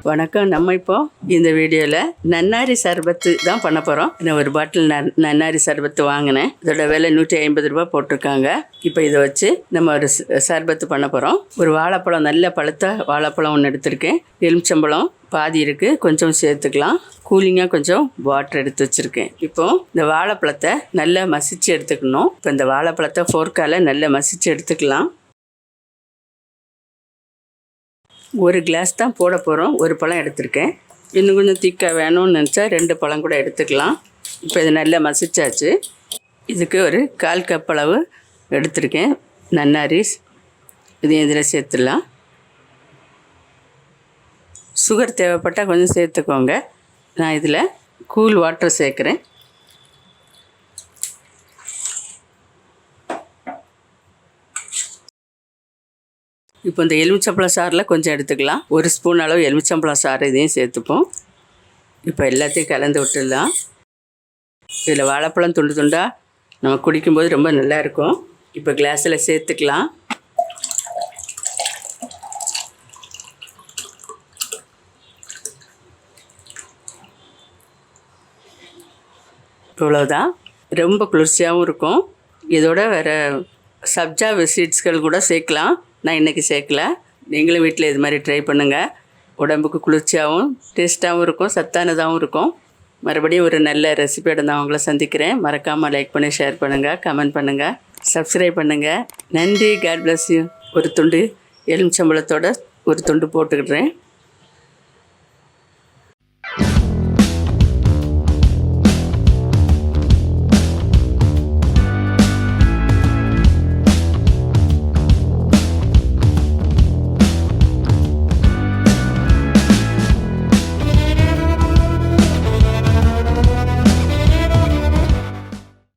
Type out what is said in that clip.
வணக்கம். நம்ம இப்போ இந்த வீடியோவில் நன்னாரி சர்பத்து தான் பண்ண போகிறோம். நான் ஒரு பாட்டில் நன்னாரி சர்பத்து வாங்கினேன். இதோட விலை 150 ரூபா போட்டிருக்காங்க. இப்போ இதை வச்சு நம்ம ஒரு சர்பத்து பண்ண போகிறோம். ஒரு வாழைப்பழம், நல்ல பழுத்த வாழைப்பழம் ஒன்று எடுத்திருக்கேன். எலுமிச்சம்பழம் பாதி இருக்குது, கொஞ்சம் சேர்த்துக்கலாம். கூலிங்காக கொஞ்சம் வாட்டர் எடுத்து வச்சுருக்கேன். இப்போது இந்த வாழைப்பழத்தை நல்லா மசிச்சு எடுத்துக்கணும். இப்போ இந்த வாழைப்பழத்தை ஃபோர்க்கால் நல்லா மசிச்சு எடுத்துக்கலாம். ஒரு கிளாஸ் தான் போட போகிறோம். ஒரு பழம் எடுத்திருக்கேன். இன்னும் கொஞ்சம் திக்காக வேணும்னு நினச்சா 2 பழம் கூட எடுத்துக்கலாம். இப்போ இது நல்லா மசிச்சாச்சு. இதுக்கு ஒரு 1/4 கப் அளவு எடுத்திருக்கேன் நன்னாரி. இதையும் இதில் சேர்த்துடலாம். சுகர் தேவைப்பட்டால் கொஞ்சம் சேர்த்துக்கோங்க. நான் இதில் கூல் வாட்டர் சேர்க்குறேன். இப்போ இந்த எலுமிச்சம்பழம் சாறில் கொஞ்சம் எடுத்துக்கலாம். 1 ஸ்பூன் அளவு எலுமிச்சம்பழம் சாறு இதையும் சேர்த்துப்போம். இப்போ எல்லாத்தையும் கலந்து விட்டுடலாம். இதில் வாழைப்பழம் துண்டு துண்டாக நம்ம குடிக்கும்போது ரொம்ப நல்லாயிருக்கும். இப்போ கிளாஸில் சேர்த்துக்கலாம். இவ்வளோதான். ரொம்ப குளிர்ச்சியாகவும் இருக்கும். இதோட வேறு சப்ஜா சீட்ஸ்கள் கூட சேர்க்கலாம். நான் இன்றைக்கி சேர்க்கல. நீங்களும் வீட்டில் இது மாதிரி ட்ரை பண்ணுங்கள். உடம்புக்கு குளிர்ச்சியாகவும் டேஸ்ட்டாகவும் இருக்கும், சத்தானதாகவும் இருக்கும். மறுபடியும் ஒரு நல்ல ரெசிபியோட நான் உங்களை சந்திக்கிறேன். மறக்காமல் லைக் பண்ணி, ஷேர் பண்ணுங்கள், கமெண்ட் பண்ணுங்கள், சப்ஸ்கிரைப் பண்ணுங்கள். நன்றி. God bless you. ஒரு துண்டு எலுமிச்சம்பழத்தோட ஒரு துண்டு போட்டுக்கிடுறேன்.